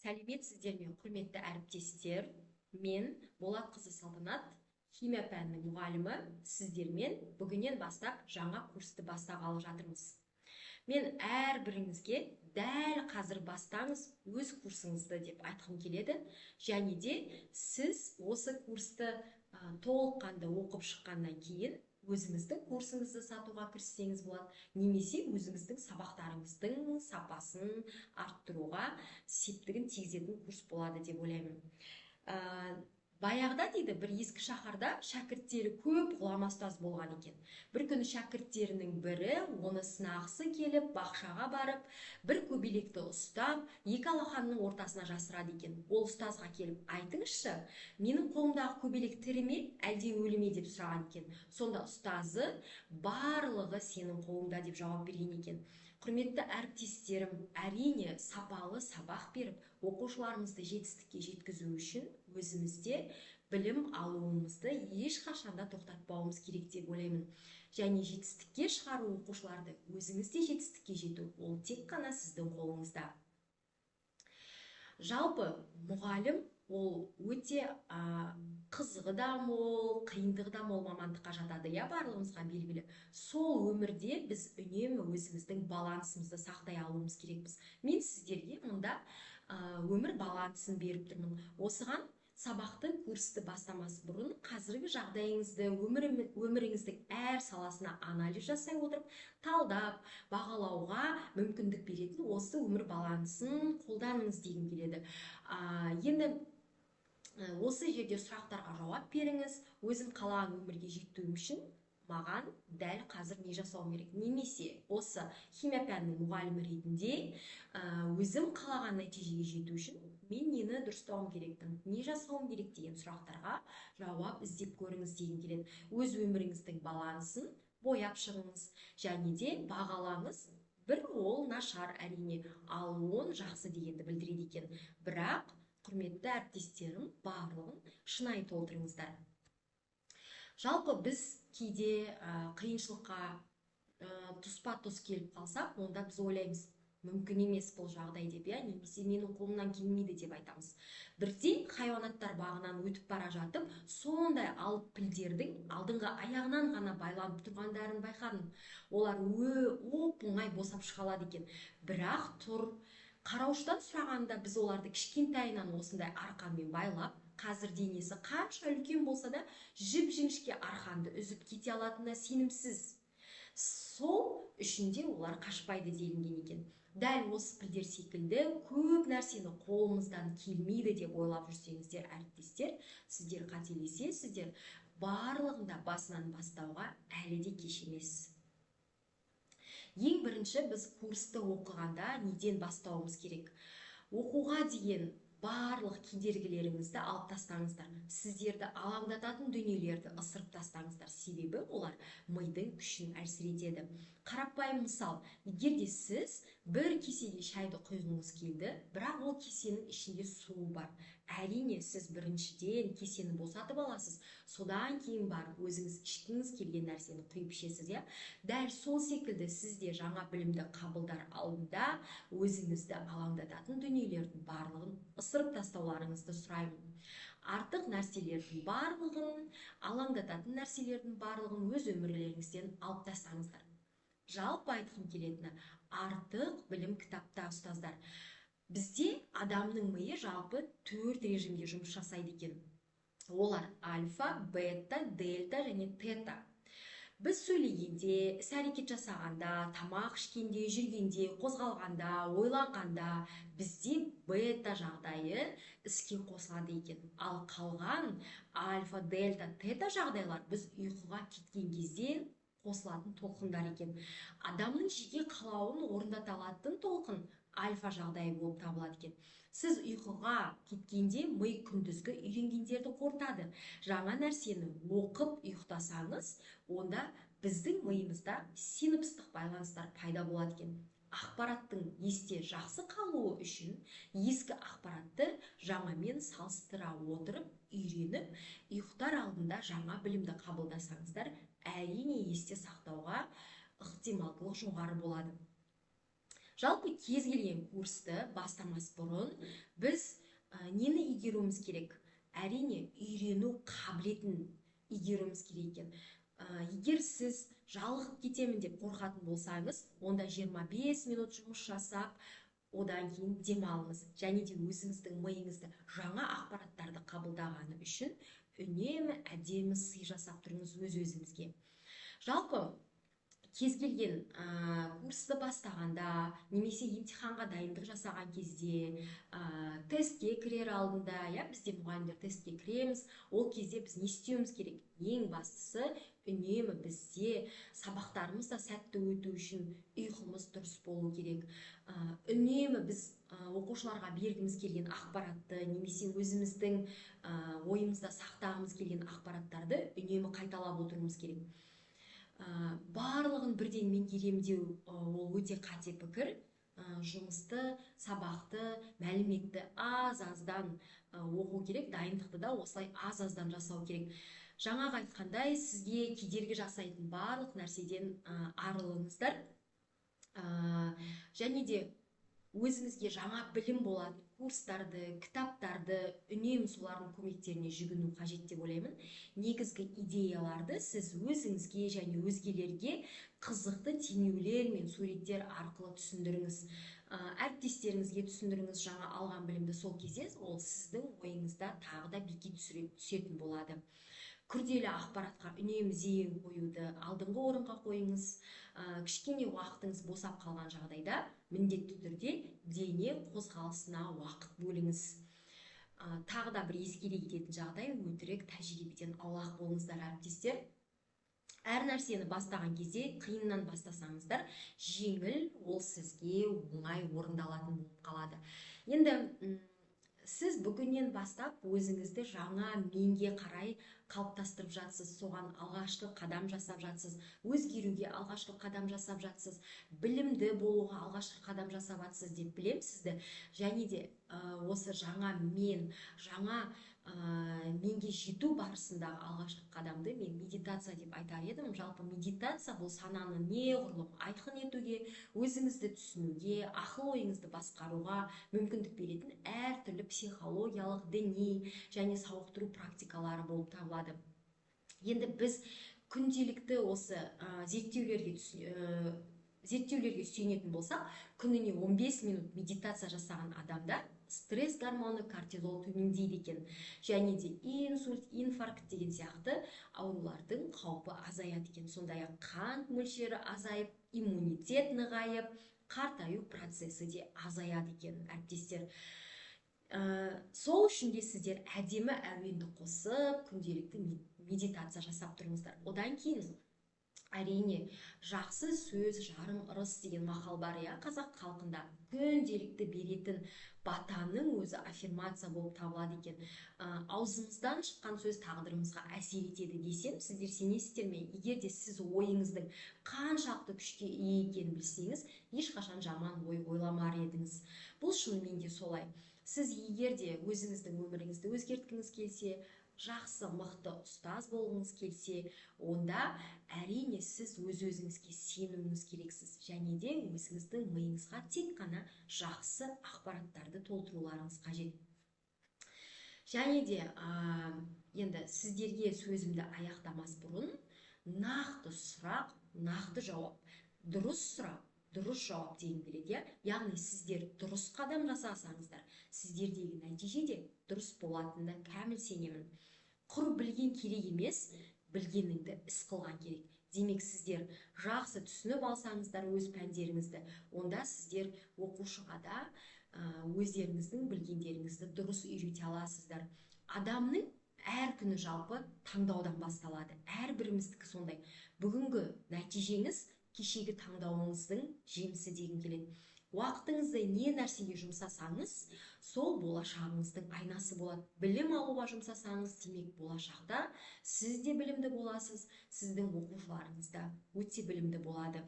Сәлеметсіздер ме, құрметті әріптестер. Мен Болатқызы Салтанат, химия пәнінің мұғалімі. Сіздермен бүгіннен бастап жаңа курсты бастағалы жатырмыз. Мен әрбіріңізге дәл қазір бастаңыз өз курсыңызды деп айтқым келеді. Және де сіз осы курсты толыққанды оқып шыққаннан кейін өзіңіздің курсыңызды сатуға кіріссеңіз болады, немесе өзіңіздің сабақтарыңыздың сапасын арттыруға септігін тигізетін курс болады деп ойлаймын. Баяғыда дейді, бір ескі шаһарда шәкірттері көп ғұлама ұстаз болған екен. Бір күні шәкірттерінің бірі оны сынағысы келіп, бақшаға барып, бір көбелекті ұстап, екі алақанның ортасына жасырады екен. Ол ұстазға келіп, айтыңызшы, менің қолымдағы көбелек тірі ме, әлде өлі ме деп сұраған екен. Сонда ұстазы барлығы сенің қолыңда деп жауап берген екен. Құрметті әріптестерім, әрине сапалы сабақ беріп, оқушыларымызды жетістікке жеткізу үшін өзімізде білім алуымызды ешқашанда тоқтатпауымыз керек деп ойлаймын. Және жетістікке шығару оқушыларды, өзіңізде жетістікке жету, ол тек қана сіздің қолыңызда. Жалпы мұғалім ол өте қызығы да мол, қиындығы да мол мамандыққа жатады, барлығымызға белгілі. Сол өмірде біз үнемі өзіміздің балансымызды сақтай алуымыз керекпіз. Мен сіздерге мұнда өмір балансын беріп тұрмын. Осыған сабақты, курсты бастамас бұрын қазіргі жағдайыңызды, өміріңіздің әр саласына анализ жасай отырып, талдап, бағалауға мүмкіндік беретін осы өмір балансын қолданыңыз дегім келеді. Енді осы жерде сұрақтарға жауап беріңіз. Өзім қалаған өмірге жетуім үшін маған дәл қазір не жасауым керек? Немесе осы химия пәнінің мұғалімі ретінде өзім қалаған нәтижеге жету үшін мен нені дұрыстауым керекпін? Не жасауым керек деген сұрақтарға жауап іздеп көріңіз дегім келеді. Өз өміріңіздің балансын бояп шығыңыз және де бағалаңыз. Бір ол нашар әрине, ал 10 жақсы дегенді білдіреді екен. Бірақ құрметті әріптестерім, барлығын шынайы толтырыңыздар. Жалпы біз кейде қиыншылыққа тұспа-тұс келіп қалсақ, онда біз ойлаймыз, мүмкін емес бұл жағдай деп, немесе менің қолымнан келмейді деп айтамыз. Бірде хайуанаттар бағынан өтіп бара жатып, сондай алып пілдердің алдыңғы аяғынан ғана байланып тұрғандарын байқадым. Олар оп-оңай босап шыға алады екен. Бірақ қарауыштан сұрағанда біз оларды кішкентайынан осындай арқанмен байлап, қазір денесі қанша үлкен болса да жіп-жіңішке арқанды үзіп кете алатынына сенімсіз. Сол үшінде олар қашпайды делінген екен. Дәл осы пілдер секілді көп нәрсені қолымыздан келмейді деп ойлап жүрсеңіздер, әріптестер, сіздер қателесесіздер, барлығында басынан бастауға әлі де кеш емес. Ең бірінші біз курсты оқығанда неден бастауымыз керек? Оқуға деген барлық кедергілеріңізді алып тастаңыздар. Сіздерді алаңдататын дүниелерді ысырып тастаңыздар. Себебі олар мидың күшін әлсіретеді. Қарапайым мысал, егер де сіз бір кеседе шайды құйғыңыз келді, бірақ ол кесенің ішінде су бар. Әрине, сіз біріншіден кесені босатып аласыз, содан кейін барып өзіңіз ішкіңіз келген нәрсені құйып ішесіз. Дәл сол секілді сізде жаңа білімді қабылдар алдында өзіңізді алаңдататын дүниелердің барлығын ысырып тастауларыңызды сұраймын. Артық нәрселердің барлығын, алаңдататын нәрселердің барлығын өз өмірлеріңізден алып тастаңыздар. Жалпы айтқым келетіні, артық білім кітапта, ұстаздар. Бізде адамның миы жалпы 4 режимде жұмыс жасайды екен. Олар альфа, бета, дельта және тета. Біз сөйлегенде, іс-әрекет жасағанда, тамақ ішкенде, жүргенде, қозғалғанда, ойланғанда бізде бета жағдайы іске қосылады екен. Ал қалған альфа, дельта, тета жағдайлар біз ұйқыға кеткен кезде қосылатын толқындар екен. Адамның жеке қалауын орындата алатын толқын альфа жағдайы болып табылады екен. Сіз ұйқыға кеткенде ми күндізгі үйренгендерді қорытады. Жаңа нәрсені оқып ұйықтасаңыз, онда біздің миымызда синапстық байланыстар пайда болады екен. Ақпараттың есте жақсы қалуы үшін ескі ақпаратты жаңамен салыстыра отырып, үйреніп, ұйықтар алдында жаңа білімді қабылдасаңыздар, әрине есте сақтауға ықтималдылық жоғары болады. Жалпы кез келген курсты бастамас бұрын біз нені игеруіміз керек? Әрине, үйрену қабілетін игеруіміз керек екен. Егер сіз жалығып кетемін деп қорқатын болсаңыз, онда 25 минут жұмыс жасап, одан кейін демалыңыз. Және де өзіңіздің миыңызды жаңа ақпараттарды қабылдағаны үшін үнемі әдемі сый жасап тұрыңыз өз-өзіңізге. Жалпы кез келген курсты бастағанда немесе емтиханға дайындық жасаған кезде, тестке кірер алдында, бізде мұғалімдер тестке кіреміз, ол кезде біз не істеуіміз керек? Ең бастысы, үнемі бізде сабақтарымыз да сәтті өту үшін ұйқымыз дұрыс болу керек. Үнемі біз оқушыларға бергіміз келген ақпаратты немесе өзіміздің ойымызда сақтағымыз келген ақпараттарды үнемі қайталап отыруымыз керек. Барлығын бірден меңгерем деу ол өте қате пікір. Жұмысты, сабақты, мәліметті аз-аздан оқу керек, дайындықты да осылай аз-аздан жасау керек. Жаңағы айтқандай, сізге кедергі жасайтын барлық нәрседен арылыңыздар. Және де өзіңізге жаңа білім болатын курстарды, кітаптарды үнемі солардың көмектеріне жүгіну қажет деп ойлаймын. Негізгі идеяларды сіз өзіңізге және өзгелерге қызықты теңеулер мен суреттер арқылы түсіндіріңіз. Әріптестеріңізге түсіндіріңіз жаңа алған білімді, сол кезде ол сіздің ойыңызда тағы да беки түсетін болады. Күрделі ақпаратқа үнемі зейін қоюды алдыңғы орынға қойыңыз. Кішкене уақытыңыз босап қалған жағдайда міндетті түрде дене қозғалысына уақыт бөліңіз. Тағы да бір ескере кететін жағдай, өтірік тәжірибеден аулақ болыңыздар әріптестер. Әр нәрсені бастаған кезде қиыннан бастасаңыздар, жеңіл, ол сізге оңай орындалатын болып қалады. Енді сіз бүгіннен бастап өзіңізді жаңа менге қарай қалыптастырып жатсыз, соған алғашқы қадам жасап жатсыз, өзгеруге алғашқы қадам жасап жатсыз, білімді болуға алғашқы қадам жасап жатсыз деп білем сізді. Және де осы жаңа мен, жаңа менге жету барысындағы алғашқы қадамды мен медитация деп айтар едім. Жалпы медитация бұл сананы неғұрлым айқын етуге, өзіңізді түсінуге, ақыл ойыңызды басқаруға мүмкіндік беретін әртүрлі психологиялық, діни және сауықтыру практикалары болып табылады. Енді біз күнделікті осы зерттеулерге сүйенетін болсақ, күніне 15 минут медитация жасаған адамда стресс гормоны кортизол төмендейді екен. Және де инсульт, инфаркт деген сияқты аурулардың қаупі азаяды екен. Сондай-ақ қан мөлшері азайып, иммунитет нығайып, қартаю процесі де азаяды екен, әріптестер. Сол үшін де сіздер әдемі әуенді қосып, күнделікті медитация жасап тұрыңыздар. Одан кейін әрине, жақсы сөз жарым ырыс деген мақал бар, қазақ халқында. Күнделікті беретін батаның өзі аффирмация болып табылады екен. Аузымыздан шыққан сөз тағдырымызға әсер етеді десем, сіздер сенесіздер ме? Егер де сіз ойыңыздың қаншалықты күшке ие екенін білсеңіз, ешқашан жаман ой ойламар едіңіз. Бұл шынымен де солай. Сіз егер де өзіңіздің өміріңізді өзгерткіңіз келсе, жақсы, мықты ұстаз болғыңыз келсе, онда әрине сіз өз-өзіңізге сенуіңіз керексіз. Және де өзіңіздің миыңызға тек қана жақсы ақпараттарды толтыруларыңыз қажет. Және де енді сіздерге сөзімді аяқтамас бұрын, нақты сұрақ, нақты жауап, дұрыс сұрақ, дұрыс жауап деген келеді. Яғни сіздер дұрыс қадам жасасаңыздар, сіздердегі нәтиже де дұрыс болатынына кәміл сенемін. Құр білген керек емес, білгеніңді іс қылған керек. Демек, сіздер жақсы түсініп алсаңыздар өз пәндеріңізді, онда сіздер оқушыға да өздеріңіздің білгендеріңізді дұрыс үйрете аласыздар. Адамның әр күні жалпы таңдаудан басталады. Әрбіріміздікі сондай. Бүгінгі нәтижеңіз кешегі таңдауыңыздың жемісі деген келеді. Уақытыңызды не нәрсеге жұмсасаңыз, сол болашағыңыздың айнасы болады. Білім алуға жұмсасаңыз, демек болашақта сіз де білімді боласыз, сіздің оқушыларыңыз да өте білімді болады.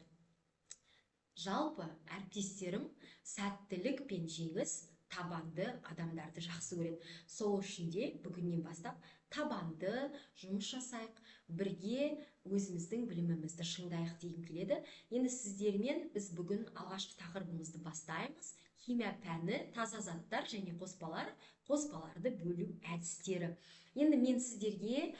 Жалпы, әріптестерім, сәттілік пен жеңіс табанды адамдарды жақсы көреді. Сол үшін де бүгіннен бастап табанды жұмыс жасайық, бірге өзіміздің білімімізді шыңдайық дегім келеді. Енді сіздермен біз бүгін алғашқы тақырыбымызды бастаймыз. Химия пәні, таза заттар және қоспаларды бөлу әдістері. Енді мен сіздерге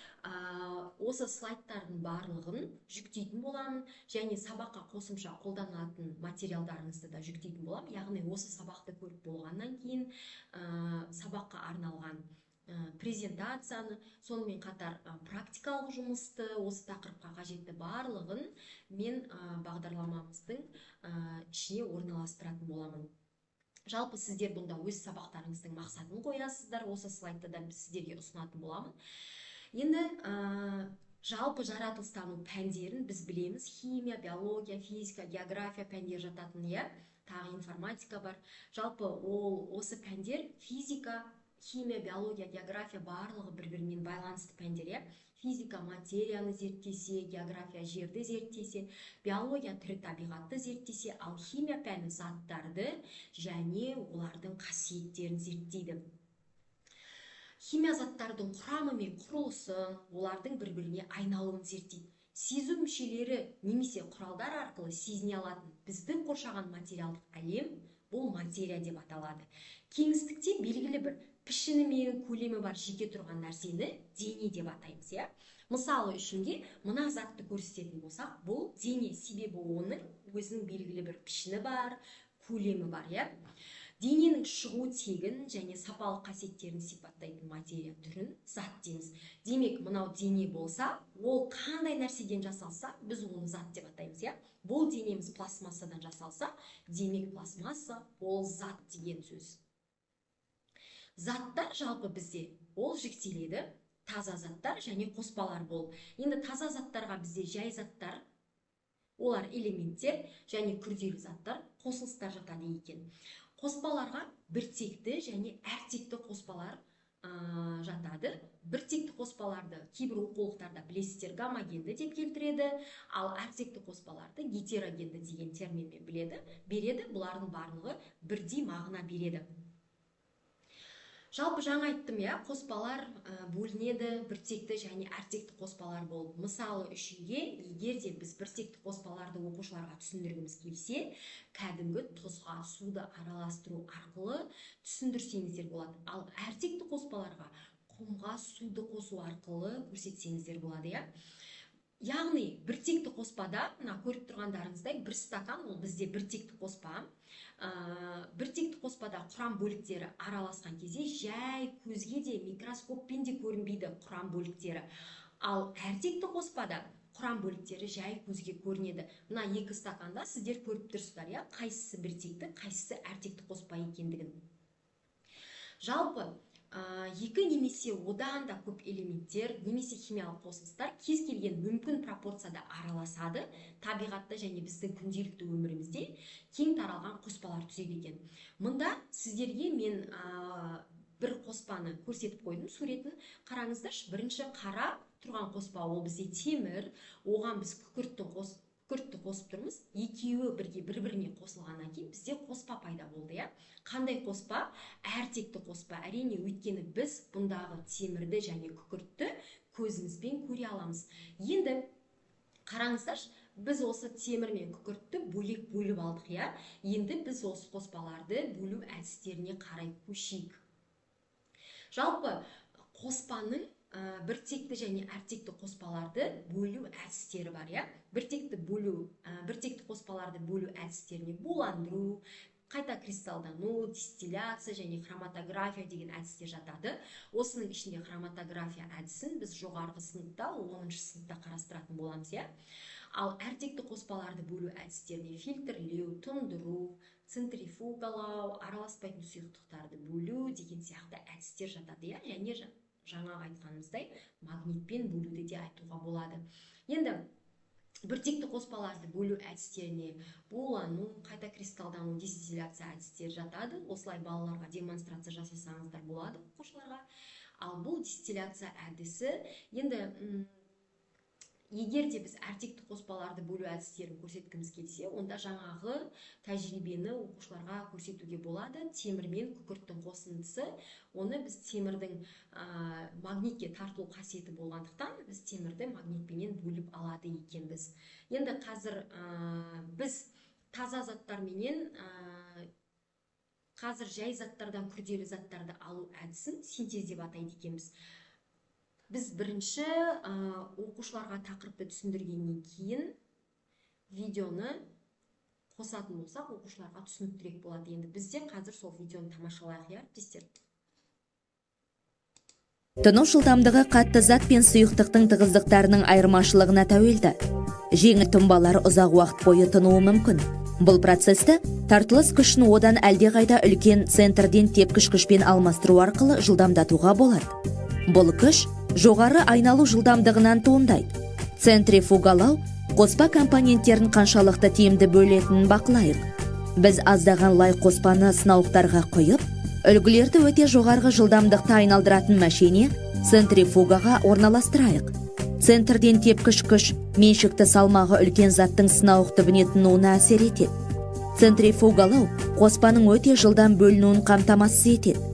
осы слайдтардың барлығын жүктейтін боламын, және сабаққа қосымша қолданатын материалдарыңызды да жүктейтін боламын. Яғни осы сабақты көріп болғаннан кейін сабаққа арналған презентацияны, сонымен қатар практикалық жұмысты, осы тақырыпқа қажетті барлығын мен бағдарламамыздың ішіне орналастыратын боламын. Жалпы сіздер бұнда өз сабақтарыңыздың мақсатын қоясыздар, осы слайдты да сіздерге ұсынатын боламын. Енді жалпы жаратылыстану пәндерін біз білеміз. Химия, биология, физика, география пәндері жататын, тағы информатика бар. Жалпы осы пәндер физика, химия, биология, география барлығы бір-бірімен байланысты пәндер. Физика материяны зерттесе, география жерді зерттесе, биология тірі табиғатты зерттесе, ал химия пәні заттарды және олардың қасиеттерін зерттейді. Химия заттардың құрамы мен құрылысын, олардың бір-біріне айналуын зерттейді. Сезу мүшелері немесе құралдар арқылы сезіне алатын бізді қоршаған материалдық әлем бұл материя деп аталады. Кеңістікте белгілі бір пішіні мен көлемі бар жеке тұрған нәрсені дене деп атаймыз. Мысалы үшінге мына затты көрсететін болсақ, бұл дене, себебі оның өзінің белгілі бір пішіні бар, көлемі бар. Дененің шығу тегін және сапалық қасиеттерін сипаттайтын материя түрін зат дейміз. Демек, мынау дене болса, ол қандай нәрседен жасалса, біз оны зат деп атаймыз. Бұл денеміз пластмассадан жасалса, демек пластмасса ол зат деген сөз. Заттар жалпы бізде ол жіктеледі, таза заттар және қоспалар болып. Енді таза заттарға бізде жай заттар, олар элементтер, және күрделі заттар, қосылыстар жатады екен. Қоспаларға біртекті және әртекті қоспалар жатады. Біртекті қоспаларды кейбір оқулықтарда білесіздер гомогенді деп келтіреді, ал әртекті қоспаларды гетерогенді деген терминмен береді. Бұлардың барлығы бірдей мағына береді. Жалпы жаңа айттым, қоспалар бөлінеді, біртекті және әртекті қоспалар болып. Мысалы үшінге, егер де біз біртекті қоспаларды оқушыларға түсіндіргіміз келсе, кәдімгі тұзға суды араластыру арқылы түсіндірсеңіздер болады. Ал әртекті қоспаларға құмға суды қосу арқылы көрсетсеңіздер болады. Яғни біртекті қоспада, көріп тұрғандарыңыздай, бір стакан ол бізде біртекті қоспа. Біртекті қоспада құрам бөліктері араласқан кезде жай көзге де микроскоппен де көрінбейді құрам бөліктері. Ал әртекті қоспада құрам бөліктері жай көзге көрінеді. Мына екі стаканда сіздер көріп тұрсыздар, қайсысы біртекті, қайсысы әртекті қоспа екендігін. Жалпы екі немесе одан да көп элементтер немесе химиялық қосылыстар кез келген мүмкін пропорцияда араласады, табиғатта және біздің күнделікті өмірімізде кең таралған қоспалар түзеді екен. Мұнда сіздерге мен бір қоспаны көрсетіп қойдым, суретін қараңыздаршы. Бірінші қара тұрған қоспа ол бізде темір, оған біз күкіртті қосып тұрмыз. Екеуі бір-біріне қосылғаннан кейін бізде қоспа пайда болды. Қандай қоспа? Әртекті қоспа. Әрине, өйткені біз бұндағы темірді және күкіртті көзімізбен көре аламыз. Енді қараңыздаршы, біз осы темір мен күкіртті бөлек бөліп алдық. Енді біз осы қоспаларды бөлу әдістеріне қарай көшейік. Жалпы қоспаның біртекті және әртекті қоспаларды бөлу әдістері бар. Біртекті қоспаларды бөлу әдістеріне буландыру, қайта кристалдану, дистилляция және хроматография деген әдістер жатады. Осының ішінде хроматография әдісін біз жоғарғы сыныпта, 10-шы сыныпта қарастыратын боламыз. Ал әртекті қоспаларды бөлу әдістеріне фильтрлеу, тұндыру, центрифугалау, араласпайтын сұйықтықтарды бөлу деген сияқты әдістер жатады. Және жаңағы айтқанымыздай магнитпен бөлуді де айтуға болады. Енді біртекті қоспаларды бөлу әдістеріне булану, қайта кристалдану, дистилляция әдістері жатады. Осылай балаларға демонстрация жасасаңыздар болады, оқушыларға. Ал бұл дистилляция әдісі енді егер де біз әртекті қоспаларды бөлу әдістерін көрсеткіміз келсе, онда жаңағы тәжірибені оқушыларға көрсетуге болады. Темір мен күкірттің қосындысы, оны біз темірдің магнитке тартылу қасиеті болғандықтан, біз темірді магнитпенен бөліп алады екенбіз. Енді қазір біз таза заттарменен қазір жай заттардан күрделі заттарды алу әдісін синтез деп атайды екенбіз. Біз бірінші оқушыларға тақырыпты түсіндіргеннен кейін видеоны қосатын болсақ, оқушыларға түсініктірек болады. Енді бізде қазір сол видеоны тамашалайық, әріптестер. Тұну жылдамдығы қатты зат пен сұйықтықтың тығыздықтарының айырмашылығына тәуелді. Жеңіл тұнбалар ұзақ уақыт бойы тұнуы мүмкін. Бұл процесті тартылыс күшін одан әлдеқайда үлкен центрден тепкіш күшпен алмастыру арқылы жылдамдатуға болады. Бұл күш жоғары айналу жылдамдығынан туындайды. Центрифугалау қоспа компоненттерін қаншалықты тиімді бөлетінін бақылайық. Біз аздаған лай қоспаны сынауықтарға қойып, үлгілерді өте жоғарғы жылдамдықта айналдыратын мәшине центрифугаға орналастырайық. Центрден тепкіш күш меншікті салмағы үлкен заттың сынауық түбіне тынуына әсер етеді. Центрифугалау қоспаның өте жылдам бөлінуін қамтамасыз етеді.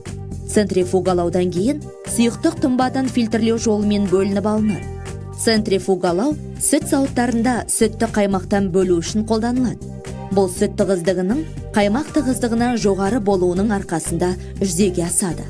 Центрифугалаудан кейін сұйықтық тұнбадан фильтрлеу жолымен бөлініп алынады. Центрифугалау сүт зауыттарында сүтті қаймақтан бөлу үшін қолданылады. Бұл сүт тығыздығының қаймақ тығыздығынан жоғары болуының арқасында жүзеге асады.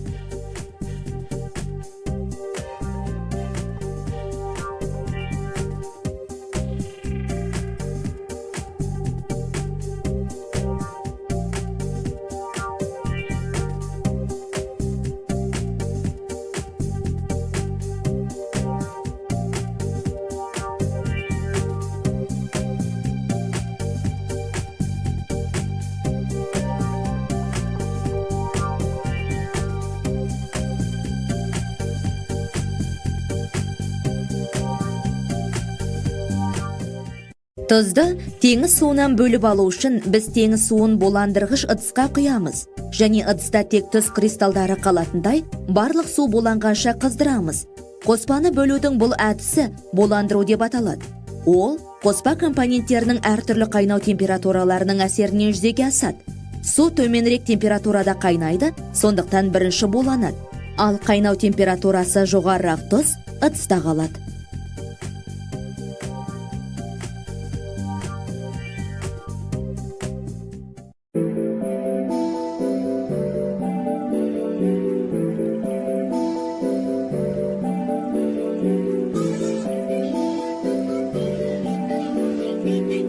Тұзды теңіз суынан бөліп алу үшін біз теңіз суын буландырғыш ыдысқа құямыз, және ыдыста тек тұз кристалдары қалатындай барлық су буланғанша қыздырамыз. Қоспаны бөлудің бұл әдісі буландыру деп аталады. Ол қоспа компоненттерінің әртүрлі қайнау температураларының әсерінен жүзеге асады. Су төменірек температурада қайнайды, сондықтан бірінші буланады. Ал қайнау температурасы жоғарырақ тұз ыдыста қалады.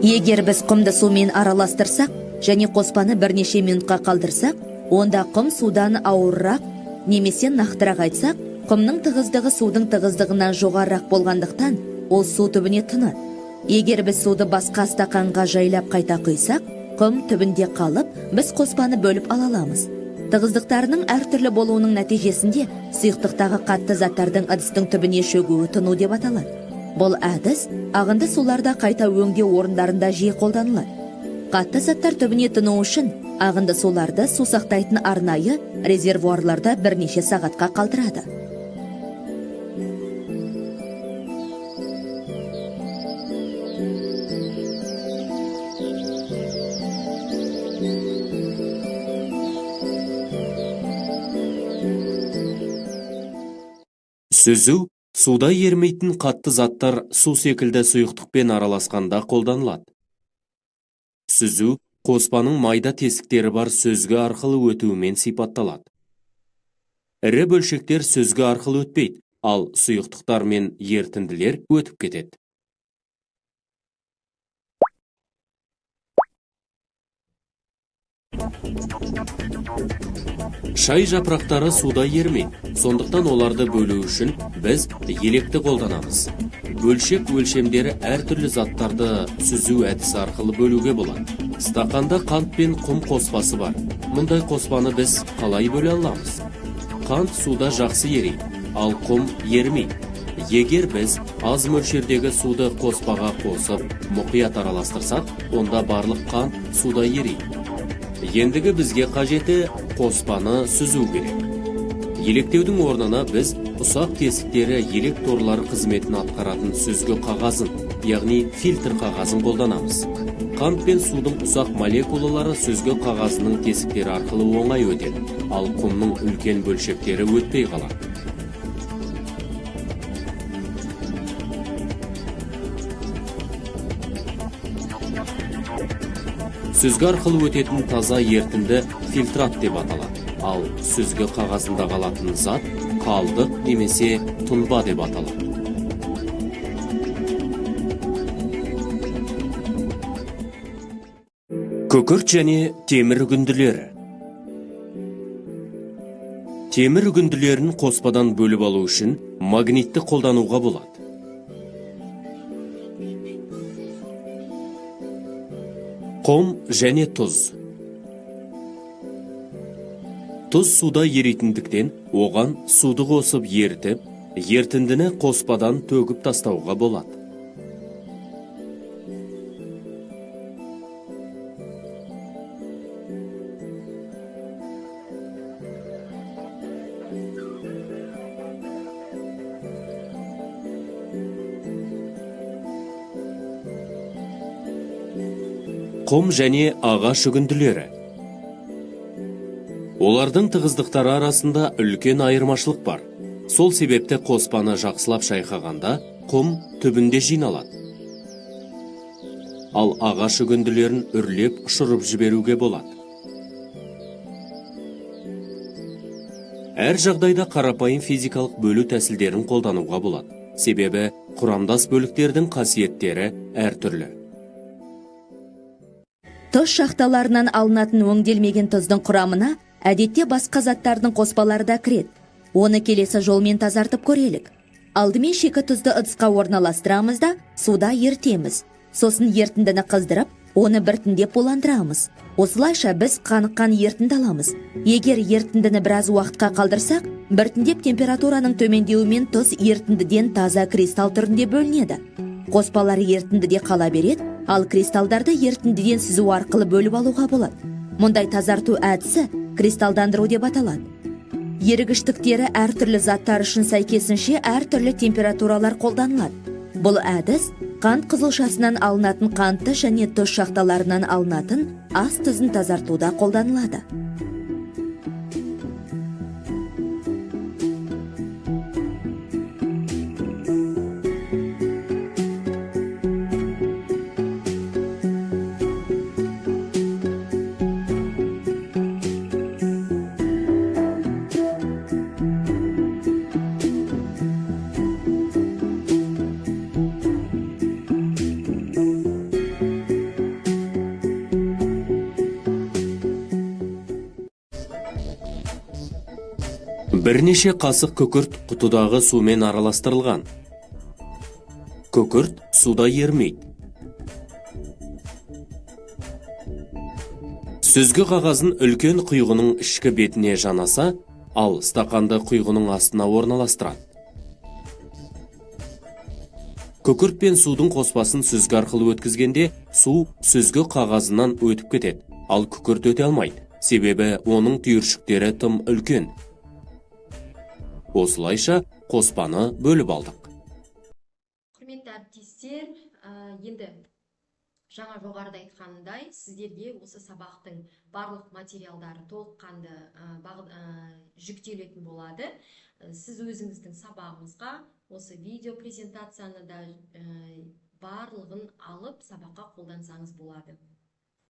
Егер біз құмды сумен араластырсақ, және қоспаны бірнеше минутқа қалдырсақ, онда құм судан ауыррақ, немесе нақтырақ айтсақ, құмның тығыздығы судың тығыздығынан жоғарырақ болғандықтан, ол су түбіне тынады. Егер біз суды басқа стақанға жайлап қайта құйсақ, құм түбінде қалып, біз қоспаны бөліп ала аламыз. Тығыздықтарының әртүрлі болуының нәтижесінде сұйықтықтағы қатты заттардың ыдыстың түбіне шөгуі тыну деп аталады. Бұл әдіс ағынды суларда қайта өңдеу орындарында жиі қолданылады. Қатты заттар түбіне тыну үшін ағынды суларды су сақтайтын арнайы резервуарларда бірнеше сағатқа қалдырады. Сүзу суда ерімейтін қатты заттар су секілді сұйықтықпен араласқанда қолданылады. Сүзу қоспаның майда тесіктері бар сүзгі арқылы өтуімен сипатталады. Ірі бөлшектер сүзгі арқылы өтпейді, ал сұйықтықтар мен ерітінділер өтіп кетеді. Шай жапырақтары суда ерімейді, сондықтан оларды бөлу үшін біз електі қолданамыз. Бөлшек өлшемдері әртүрлі заттарды сүзу әдісі арқылы бөлуге болады. Стақанда қант пен құм қоспасы бар. Мұндай қоспаны біз қалай бөле аламыз? Қант суда жақсы ерейді, ал құм ерімейді. Егер біз аз мөлшердегі суды қоспаға қосып, мұқият араластырсақ, онда барлық қант суда ерейді. Ендігі бізге қажеті қоспаны сүзу керек. Електеудің орнына біз ұсақ тесіктері елек торлары қызметін атқаратын сүзгі қағазын, яғни фильтр қағазын қолданамыз. Қант пен судың ұсақ молекулалары сүзгі қағазының тесіктері арқылы оңай өтеді, ал құмның үлкен бөлшектері өтпей қалады. Сүзгі арқылы өтетін таза ертінді фильтрат деп аталады, ал сүзгі қағазында қалатын зат қалдық немесе тұнба деп аталады. Күкірт және темір үгінділері. Темір үгінділерін қоспадан бөліп алу үшін магнитті қолдануға болады. Құм және тұз. Тұз суда еритіндіктен, оған суды қосып ерітіп, ертіндіні қоспадан төгіп тастауға болады. Құм және ағаш үгінділері. Олардың тығыздықтары арасында үлкен айырмашылық бар. Сол себепті қоспаны жақсылап шайқағанда құм түбінде жиналады. Ал ағаш үгінділерін үрлеп ұшырып жіберуге болады. Әр жағдайда қарапайым физикалық бөлу тәсілдерін қолдануға болады. Себебі құрамдас бөліктердің қасиеттері әртүрлі. Тұз шахталарынан алынатын өңделмеген тұздың құрамына әдетте басқа заттардың қоспалары да кіреді. Оны келесі жолмен тазартып көрелік. Алдымен шикі тұзды ыдысқа орналастырамыз да суда ертеміз. Сосын ертіндіні қыздырып, оны біртіндеп буландырамыз. Осылайша біз қаныққан ертінді аламыз. Егер ертіндіні біраз уақытқа қалдырсақ, біртіндеп температураның төмендеуімен тұз ертіндіден таза кристалл түрінде бөлінеді. Қоспалар ертіндіде қала береді, ал кристалдарды ертіндіден сүзу арқылы бөліп алуға болады. Мұндай тазарту әдісі кристалдандыру деп аталады. Ерігіштіктері әртүрлі заттар үшін сәйкесінше әртүрлі температуралар қолданылады. Бұл әдіс қант қызылшасынан алынатын қантты және тұз шахталарынан алынатын ас тұзын тазартуда қолданылады. Бірнеше қасық күкірт құтыдағы сумен араластырылған. Күкірт суда ерімейді. Сүзгі қағазын үлкен құйғының ішкі бетіне жанаса, ал стақанды құйғының астына орналастырады. Күкірт пен судың қоспасын сүзгі арқылы өткізгенде, су сүзгі қағазынан өтіп кетеді, ал күкірт өте алмайды, себебі оның түйіршіктері тым үлкен. Осылайша қоспаны бөліп алдық. Құрметті әріптестер, енді жаңа жоғарыда айтқанымдай, сіздерге осы сабақтың барлық материалдары толыққанды жүктелетін болады. Сіз өзіңіздің сабағыңызға осы видео презентацияны да барлығын алып сабаққа қолдансаңыз болады.